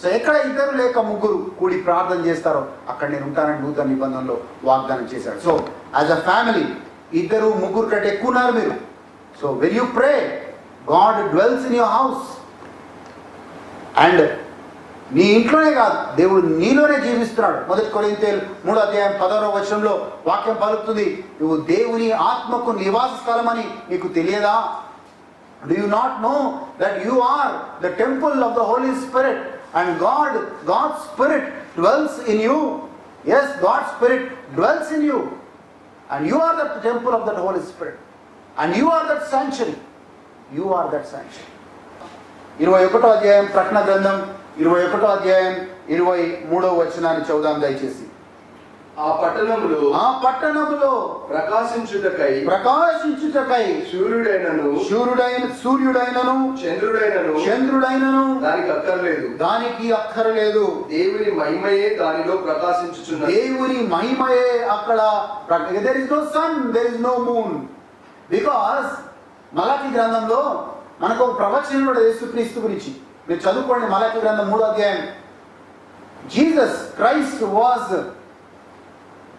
సో ఎక్కడ ఇద్దరు లేక ముగ్గురు కూడి ప్రార్థన చేస్తారో అక్కడ నేను ఉంటానని నూతన నిబంధనలో వాగ్దానం చేశాడు. సో యాజ్ అ ఫ్యామిలీ ఇద్దరు ముగ్గురు కంటే ఎక్కువ ఉన్నారు మీరు. So when you pray, God dwells in your house. And నీ ఇంట్లోనే కాదు, దేవుడు నీలోనే జీవిస్తున్నాడు. 1 కొరింథీయులు 3:16 వాక్యం పలుకుతుంది, నువ్వు దేవుని ఆత్మకు నివాస స్థలమని నీకు తెలియదా? Do you not know that you are the temple of the Holy Spirit and God's Spirit dwells in you? Yes, God's Spirit dwells in you. And you are the temple of that Holy Spirit. And you are that sanctuary. You are that sanctuary. 21వ అధ్యాయం ప్రకటన గ్రంథం 21వ అధ్యాయం 23వ వచనాన్ని చదువుదాం దయచేసి. ఆ పట్టణములో ప్రకాశించుటకై సూర్యుడైనను చంద్రుడైనను దానికి అక్కరలేదు. దేవుని మహిమయే దానిలో ప్రకాశించుచున్నది. దేవుని మహిమయే అక్కడ there is no sun, there is no moon. Because మలాకి గ్రంథంలో మనకు ఒక ప్రవచనం కూడా యేసుక్రీస్తు గురించి మీరు చదువుకోండి. మలాకి గ్రంథం 3వ అధ్యాయం. Jesus Christ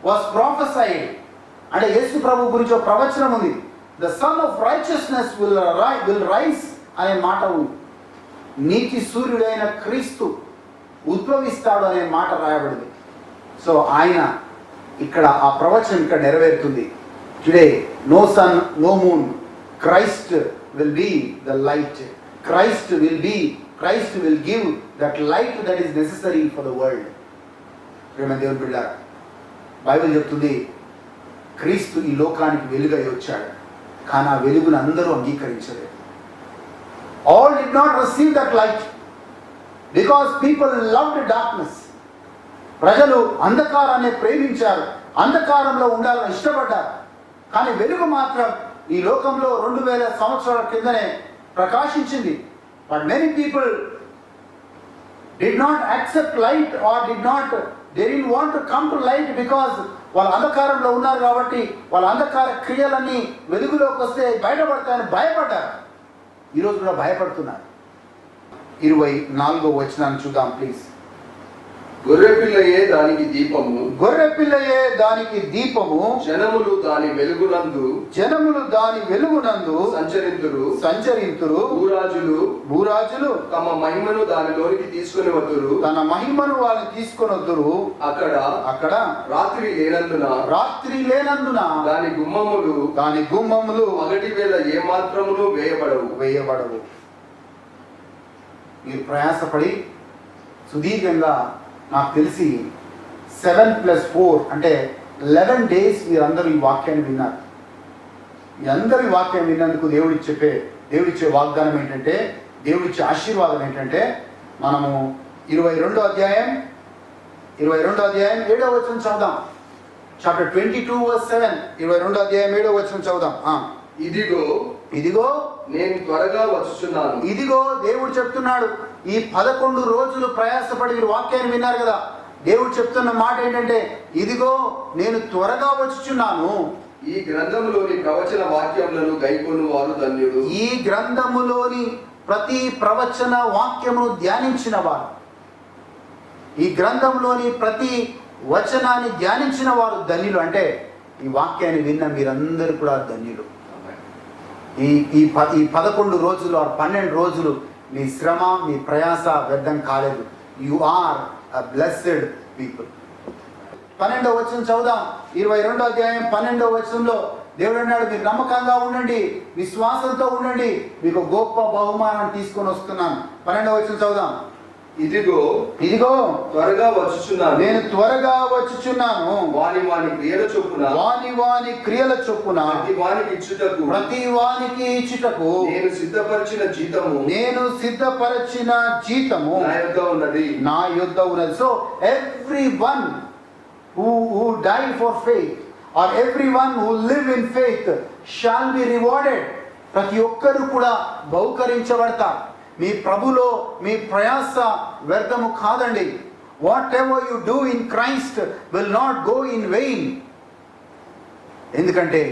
was prophesied. అంటే యేసు ప్రభు గురించి ఒక ప్రవచనం ఉంది. The son of righteousness will rise అనే మాట ఉంది. నీతి సూర్యుడైన క్రీస్తు ఉద్భవిస్తాడు అనే మాట రాయబడింది. సో ఆయన ఇక్కడ ఆ ప్రవచనం ఇక్కడ నెరవేరుతుంది. Today no sun no moon, Christ will be the light. Christ will give that light that is necessary for the world. ప్రేమ దేవుని బిడ్డలారా, బైబిల్ చెప్తుంది క్రీస్తు ఈ లోకానికి వెలుగై వచ్చాడు, కానీ ఆ వెలుగును అందరూ అంగీకరించలేదు. All did not receive that light because people loved darkness. ప్రజలు అంధకారాన్ని ప్రేమించారు, అంధకారంలో ఉండాలని ఇష్టపడ్డారు. కానీ వెలుగు మాత్రం ఈ లోకంలో 2000 సంవత్సరాల కిందనే ప్రకాశించింది. But many people did not accept light or they didn't want to come to light because వాళ్ళ అంధకారంలో ఉన్నారు కాబట్టి వాళ్ళ అంధకార క్రియలన్నీ వెలుగులోకి వస్తే బయటపడతాయని భయపడ్డారు. ఈరోజు కూడా భయపడుతున్నారు. 24వ వచనాన్ని చూద్దాం ప్లీజ్. గొర్రెపిల్లయే దానికి దీపము, జనములు దాని వెలుగునందు సంచరింతురు. భూరాజులు తమ మహిమను దానిలోనికి తీసుకొని వద్దురు. వాళ్ళని తీసుకొని వద్దురు. అక్కడ రాత్రి లేనందున దాని గుమ్మములు పగటి వేళ ఏమాత్రమును వేయబడవు. మీరు ప్రయాసపడి సుదీర్ఘంగా నాకు తెలిసి 7+4 అంటే 11 days మీరందరూ ఈ వాక్యాన్ని విన్నారు. మీ అందరూ ఈ వాక్యం విన్నందుకు దేవుడిచ్చే వాగ్దానం ఏంటంటే, దేవుడిచ్చే ఆశీర్వాదం ఏంటంటే, మనము 22వ అధ్యాయం 7వ వచనం చదువుదాం. చాప్టర్ 22:7 22వ అధ్యాయం 7వ వచనం చదువుదాం. ఇదిగో నేను త్వరగా వచ్చుచున్నాను. ఇదిగో దేవుడు చెప్తున్నాడు. ఈ 11 రోజులు ప్రయాసపడి మీరు వాక్యాన్ని విన్నారు కదా. దేవుడు చెప్తున్న మాట ఏంటంటే, ఇదిగో నేను త్వరగా వచ్చుచున్నాను. ఈ గ్రంథములోని ప్రవచన వాక్యములను గైకొను వారు ధన్యుడు. ఈ గ్రంథములోని ప్రతి ప్రవచన వాక్యమును ధ్యానించిన వారు, ఈ గ్రంథంలోని ప్రతి వచనాన్ని ధ్యానించిన వారు ధన్యులు. అంటే ఈ వాక్యాన్ని విన్న మీరందరూ కూడా ధన్యులు. ఈ 11 రోజులు 12 రోజులు మీ శ్రమ మీ ప్రయాస వ్యర్థం కాలేదు. You are a blessed people. 12వ వచనం చదువుదాం. 22వ అధ్యాయం 12వ వచనంలో దేవుడు అన్నాడు, మీరు నమ్మకంగా ఉండండి, విశ్వాసంతో ఉండండి, మీకు గొప్ప బహుమానం తీసుకొని వస్తున్నాను. 12వ వచనం చదువుదాం. ఇదిగో త్వరగా వచ్చుచున్నాను. నేను త్వరగా వచ్చుచున్నాను. వాని క్రియల చొప్పున ప్రతి వానికి ఇచ్చుటకు నేను సిద్ధపరిచిన జీతము నా యొద్ద ఉన్నది. So everyone who died for faith or everyone who live in faith shall be rewarded. ప్రతి ఒక్కరు కూడా బహుకరించబడతారు. మీ ప్రభులో మీ ప్రయాస వ్యర్థము కాదండి. What ever you do in Christ will not go in vein. ఎందుకంటే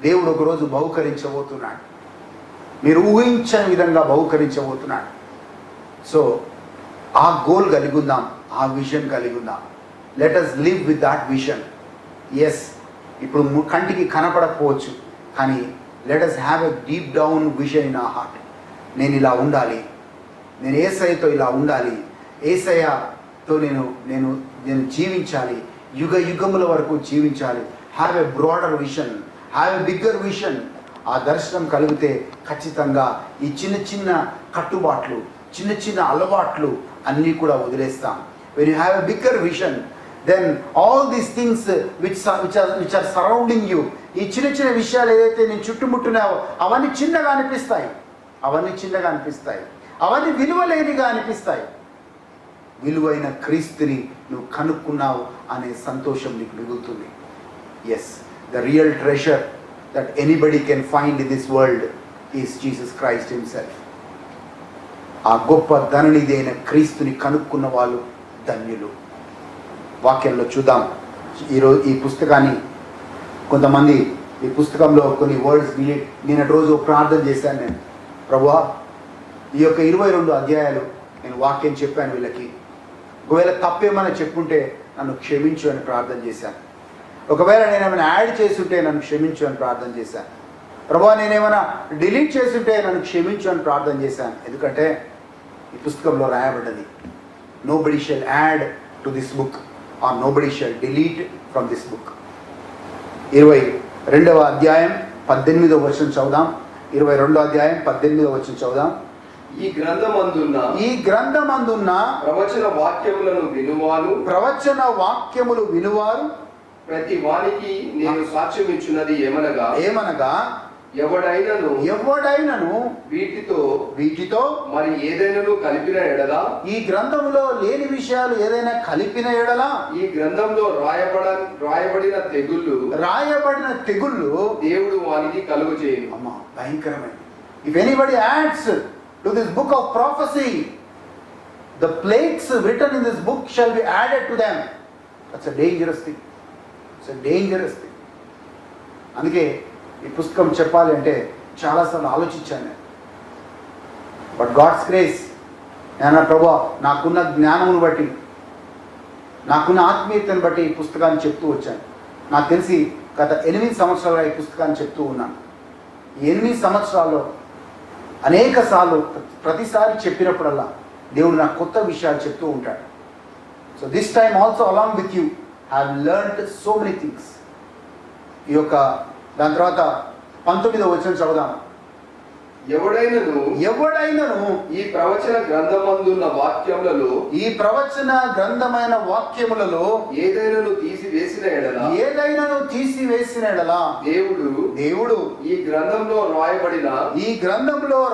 దేవుడు ఒకరోజు బహుకరించబోతున్నాడు. మీరు ఊహించని విధంగా బహుకరించబోతున్నాడు. సో ఆ గోల్ కలిగి ఉందాం, ఆ విజన్ కలిగి ఉందాం. Let us live with that vision. Yes, ఇప్పుడు కంటికి కనపడకపోవచ్చు, కానీ లెట్ us have a deep down vision in our heart. నేను ఇలా ఉండాలి, నేను యేసయ్యతో ఇలా ఉండాలి, యేసయ్యతో నేను జీవించాలి, యుగముల వరకు జీవించాలి. Have a broader vision, have a bigger vision. ఆ దర్శనం కలిగితే ఖచ్చితంగా ఈ చిన్న చిన్న కట్టుబాట్లు, చిన్న చిన్న అలవాట్లు అన్నీ కూడా వదిలేస్తాం. When you have a bigger vision, then all these things which are surrounding you, ఈ చిన్న చిన్న విషయాలు ఏదైతే నేను చుట్టుముట్టున్నావో అవన్నీ చిన్నగా అనిపిస్తాయి, అవన్నీ విలువలేనిగా అనిపిస్తాయి. విలువైన క్రీస్తుని నువ్వు కనుక్కున్నావు అనే సంతోషం నీకు మిగులుతుంది. Yes, the real treasure that anybody can find in this world is Jesus Christ himself. ఆ గొప్ప ధననిధి అయిన క్రీస్తుని కనుక్కున్న వాళ్ళు ధన్యులు. వాక్యంలో చూద్దాం. ఈరోజు ఈ పుస్తకాన్ని కొంతమంది ఈ పుస్తకంలో కొన్ని వర్డ్స్ నిన్నటి రోజు ప్రార్థన చేశాను నేను. ప్రభువా, ఈ యొక్క 22 అధ్యాయాలు నేను వాక్యం చెప్పాను వీళ్ళకి, ఒకవేళ తప్పేమైనా చెప్పుంటే నన్ను క్షమించు అని ప్రార్థన చేశాను. ఒకవేళ నేనేమైనా యాడ్ చేసుంటే నన్ను క్షమించు అని ప్రార్థన చేశాను. ప్రభువా, నేనేమైనా డిలీట్ చేసుంటే నన్ను క్షమించు అని ప్రార్థన చేశాను. ఎందుకంటే ఈ పుస్తకంలో రాయబడ్డది, nobody shall add to this book or nobody shall delete from this book. 22వ అధ్యాయం 18వ వచనం చదువుదాం. 22వ అధ్యాయం 18వ వచనం చదువుదాం. ఈ గ్రంథమందున్న ప్రవచన వాక్యములు వినువారు ప్రతి వానికి నేను సాక్ష్యం ఇచ్చున్నది ఏమనగా ఎవడైనను వీటితో మరి ఏదైనాను కలిపిన ఎడలా, ఈ గ్రంథములో లేని విషయాలు ఏదైనా కలిపిన ఎడలా, ఈ గ్రంథంలో రాయబడిన తెగుళ్ళు దేవుడు వానికి కలుగు చేయను. అమ్మా, భయంకరమైన. If anybody ads to this book of prophecy, the plagues written in this book shall be added to them. That's a dangerous thing. It's a dangerous thing. అందుకే ఈ పుస్తకం చెప్పాలి అంటే చాలాసార్లు ఆలోచించాను నేను. బట్ గాడ్స్ గ్రేస్, నేను ప్రభువా నాకున్న జ్ఞానమును బట్టి, నాకున్న ఆత్మీయతను బట్టి ఈ పుస్తకాన్ని చెప్తూ వచ్చాను. నాకు తెలిసి గత 8 సంవత్సరాలుగా ఈ పుస్తకాన్ని చెప్తూ ఉన్నాను. ఈ 8 సంవత్సరాల్లో అనేక సార్లు ప్రతిసారి చెప్పినప్పుడల్లా దేవుడు నాకు కొత్త విషయాలు చెప్తూ ఉంటాడు. So this time also along with you have learned so many things. ఈ యొక్క దాని తర్వాత 19వ వచనం చదువుదాం. ఎవడైనను ఈ ప్రవచన గ్రంథమైన వాక్యములలో ఏదైనాను తీసివేసిన ఎడలా దేవుడు ఈ గ్రంథంలో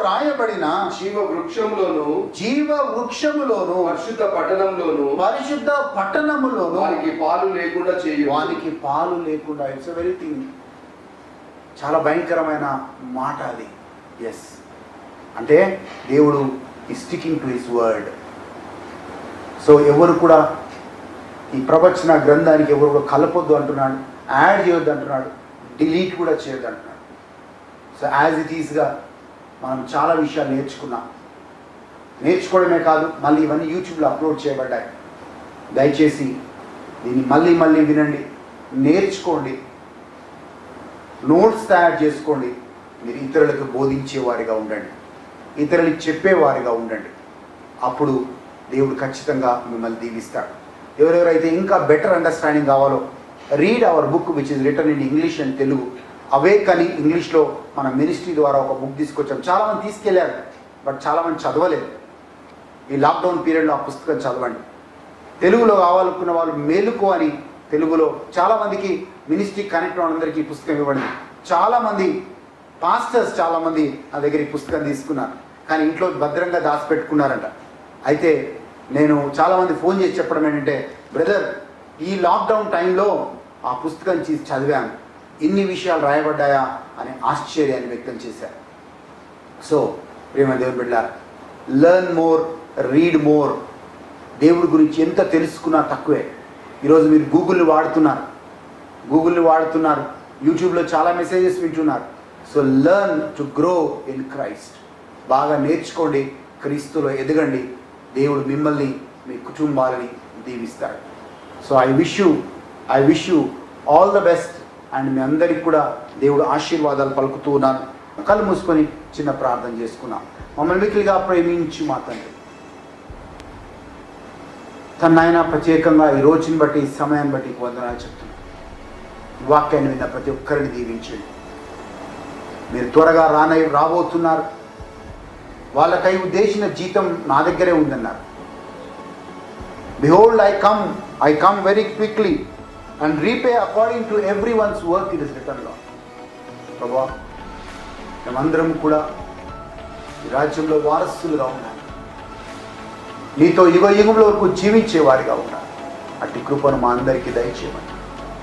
రాయబడిన జీవ వృక్షములోను పరిశుద్ధ పట్టణములోను వానికి పాలు లేకుండా ఇట్స్ ఎ వెరీ థింగ్. చాలా భయంకరమైన మాట అది. ఎస్, అంటే దేవుడు ఈ sticking to his word. So ఎవరు కూడా ఈ ప్రవచన గ్రంథానికి ఎవరు కూడా కలపొద్దు అంటున్నాడు, యాడ్ చేయొద్దు అంటున్నాడు, డిలీట్ కూడా చేయొద్దు అంటున్నాడు. సో యాజ్ ఇట్ ఈస్గా మనం చాలా విషయాలు నేర్చుకోవడమే కాదు, మళ్ళీ ఇవన్నీ యూట్యూబ్లో అప్లోడ్ చేయబడ్డాయి. దయచేసి దీన్ని మళ్ళీ వినండి, నేర్చుకోండి, నోట్స్ తయారు చేసుకోండి. మీరు ఇతరులకు బోధించేవారిగా ఉండండి, ఇతరులకు చెప్పేవారిగా ఉండండి. అప్పుడు దేవుడు ఖచ్చితంగా మిమ్మల్ని దీవిస్తాడు. ఎవరెవరైతే ఇంకా బెటర్ అండర్స్టాండింగ్ కావాలో, read hour book which is return in English and Telugu. Awake అని ఇంగ్లీష్లో మన మినిస్ట్రీ ద్వారా ఒక బుక్ తీసుకొచ్చాం. చాలామంది తీసుకెళ్లారు, బట్ చాలామంది చదవలేదు. ఈ లాక్డౌన్ పీరియడ్లో ఆ పుస్తకం చదవండి. తెలుగులో కావాలనుకున్న వాళ్ళు మేలుకో అని తెలుగులో చాలామందికి మినిస్ట్రీ కనెక్ట్ వాళ్ళందరికీ ఈ పుస్తకం ఇవ్వండి. చాలామంది పాస్టర్స్ చాలామంది నా దగ్గర ఈ పుస్తకం తీసుకున్నారు, కానీ ఇంట్లో భద్రంగా దాచిపెట్టుకున్నారంట. అయితే నేను చాలామంది ఫోన్ చేసి చెప్పడం ఏంటంటే, బ్రదర్ ఈ లాక్డౌన్ టైంలో ఆ పుస్తకం చదివాను, ఇన్ని విషయాలు రాయబడ్డాయా అని ఆశ్చర్యాన్ని వ్యక్తం చేశారు. సో ప్రేమ దేవుని బిడ్డలారా, లెర్న్ మోర్, రీడ్ మోర్. దేవుడి గురించి ఎంత తెలుసుకున్నా తక్కువే. ఈరోజు మీరు గూగుల్ని వాడుతున్నారు, యూట్యూబ్లో చాలా మెసేజెస్ వింటున్నారు. So learn to grow in Christ. బాగా నేర్చుకోండి, క్రీస్తులో ఎదగండి. దేవుడు మిమ్మల్ని, మీ కుటుంబాలని దీవిస్తాడు. So I wish you all the best. And మీ అందరికి కూడా దేవుడు ఆశీర్వాదాలు పలుకుతూ ఉన్నాను. కళ్ళు మూసుకొని చిన్న ప్రార్థన చేసుకున్నాం. మమ్మల్ని మిక్కిలిగా ప్రేమించి మా తండ్రి, తనైనా ప్రత్యేకంగా ఈ రోజుని బట్టి, ఈ సమయాన్ని బట్టి వందనాలు చెప్తున్నాను. వాక్యాన్ని విన్న ప్రతి ఒక్కరిని దీవించండి. మీరు త్వరగా రాబోతున్నారు. వాళ్ళకై ఉద్దేశించిన జీతం నా దగ్గరే ఉందన్నారు. Behold, I come very quickly, and repay according to everyone's work, it is written, Lord. ప్రభువా, మేమందరం కూడా ఈ రాజ్యంలో వారసులుగా ఉన్నాం, నీతో యుగ యుగముల వరకు జీవించేవారిగా ఉన్నాం. అట్టి కృపను మా అందరికీ దయచేయమని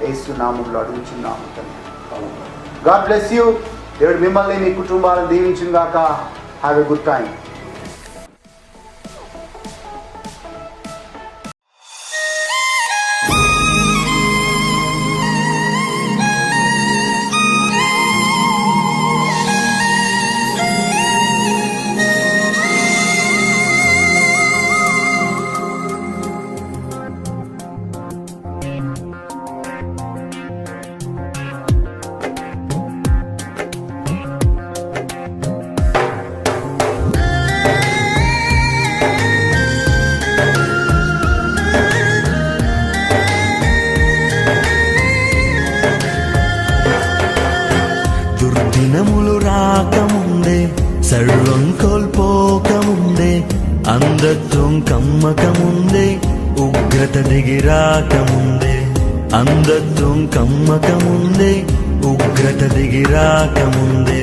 యేసు నామములో అడుగుచున్నాము తండ్రి. God bless you. దేవుడు మిమ్మల్ని మీ కుటుంబాలను దీవించును గాక. Have a good time. దినములు రాకముందే, సర్వం కోల్పోకముందే, అంధత్వం కమ్మకముందే, ఉగ్రత దిగి రాకముందే, అంధత్వం కమ్మకముందే, ఉగ్రత దిగి రాకముందే,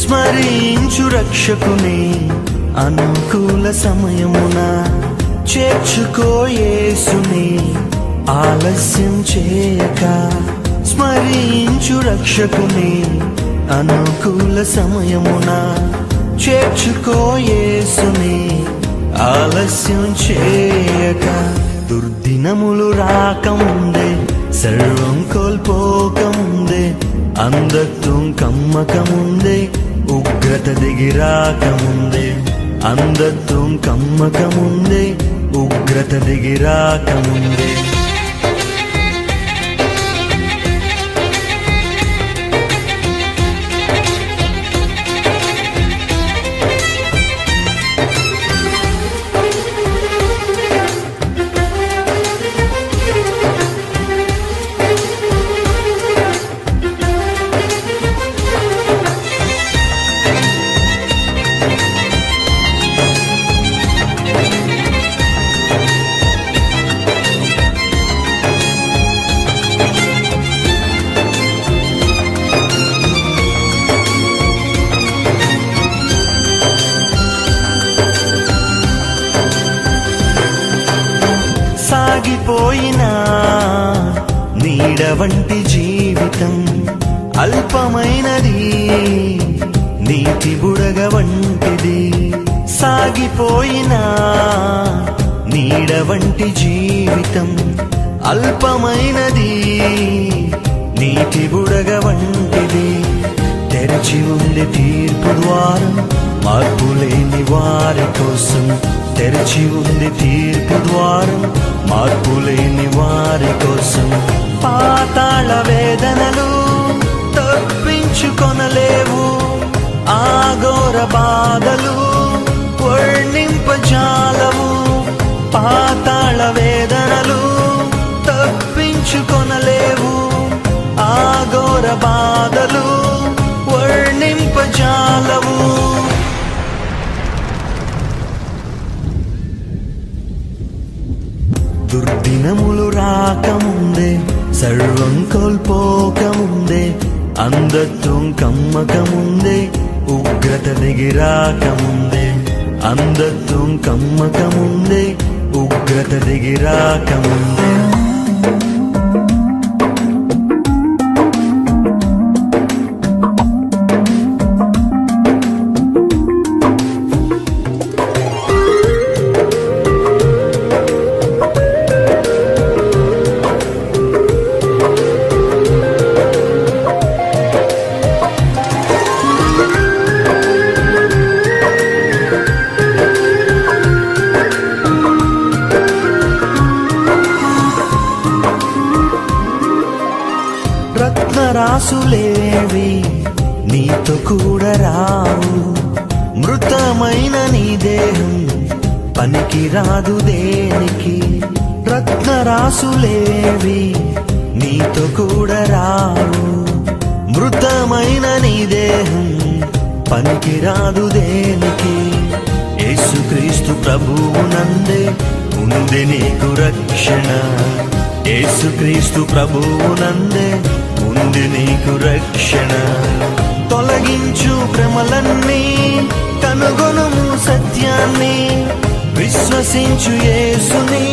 స్మరించు రక్షకుని అనుకూల సమయమున చేర్చుకో యేసుని ఆలస్యం చేయక. స్మరించు రక్షకుని అనుకూల సమయమున చేర్చుకో యేసుని ఆలస్యం చేయక. దుర్దినములు రాకముందే, సర్వం కోల్పోకముందే, అంధత్వం కమ్మకముందే, ఉగ్రత దిగి రాకముందే, అంధత్వం కమ్మకముందే, ఉగ్రత దిగి రాకముందే. సాగిపోయినా నీడ వంటి జీవితం అల్పమైనది, నీటి బుడగ వంటిది. సాగిపోయినా నీడ వంటి జీవితం అల్పమైనది, నీటి బుడగ వంటిది. తెరచి ఉంది తీర్పు ద్వారం మార్పులేని వారి కోసం. తెరచి ఉంది తీర్పు ద్వారం మార్పులేని వారి కోసం. పాతాళ వేదనలు తప్పించుకొనలేవు, ఆఘోర బాధలు వర్ణింపజాలవు. పాతాళ వేదనలు తప్పించుకొనలేవు, ఆఘోర బాధలు వర్ణింపజాలవు. దుర్దినములు రాకముందే, సర్వం కోల్పోకముందే, అంధత్వం కమ్మకముందే, ఉగ్రత దిగి రాకముందే, అంధత్వం కమ్మకముందే, ఉగ్రత దిగి రాకముందే. రత్నరాసులేవి నీతో కూడా రావు, మృతమైన నీ దేహం పనికి రాదు దేనికి. రత్నరాసులేవి నీతో కూడా రావు, మృతమైన నీ దేహం పనికి రాదు దేనికి. యేసుక్రీస్తు ప్రభువు నందే ఉంది నీకు రక్షణ. యేసుక్రీస్తు ప్రభువునందే ఉంది నీకు రక్షణ. తొలగించు భ్రమలన్నీ, కనుగొనుము సత్యాన్ని, విశ్వసించు యేసుని,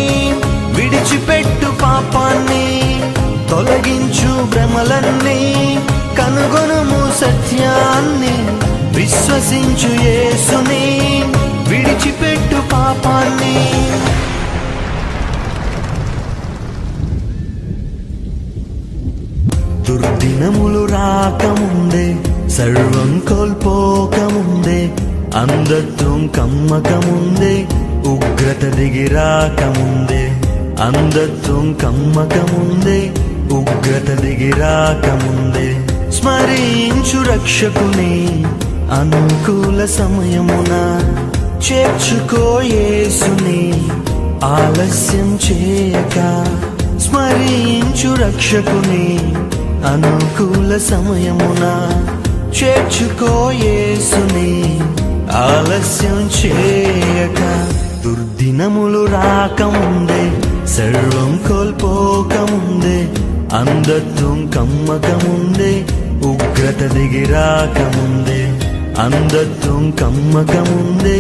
విడిచిపెట్టు పాపాన్ని. తొలగించు భ్రమలన్నీ, కనుగొనుము సత్యాన్ని, విశ్వసించు యేసుని, విడిచిపెట్టు పాపాన్ని. దుర్దినములు రాకముందే, సర్వం కోల్పోకముందే, అంధత్వం కమ్మకముందే, ఉగ్రత దిగి రాకముందే. అంధత్వం కమ్మకముందే, ఉగ్రత దిగి రాకముందే. స్మరించు రక్షకుని అనుకూల సమయమున, చేర్చుకో యేసుని ఆలస్యం చేయక. స్మరించు రక్షకుని అనుకూల సమయమున, చేర్చుకో యేసుని ఆలస్యం చేయక. దుర్దినములు రాకముందే, సర్వం కోల్పోకముందే, అంధత్వం కమ్మకముందే, ఉగ్రత దిగి రాకముందే. అంధత్వం కమ్మకముందే,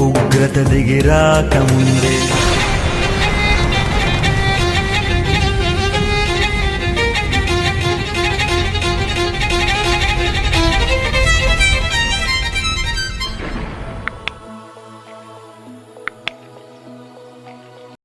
ఉగ్రత దిగి రాకముందే.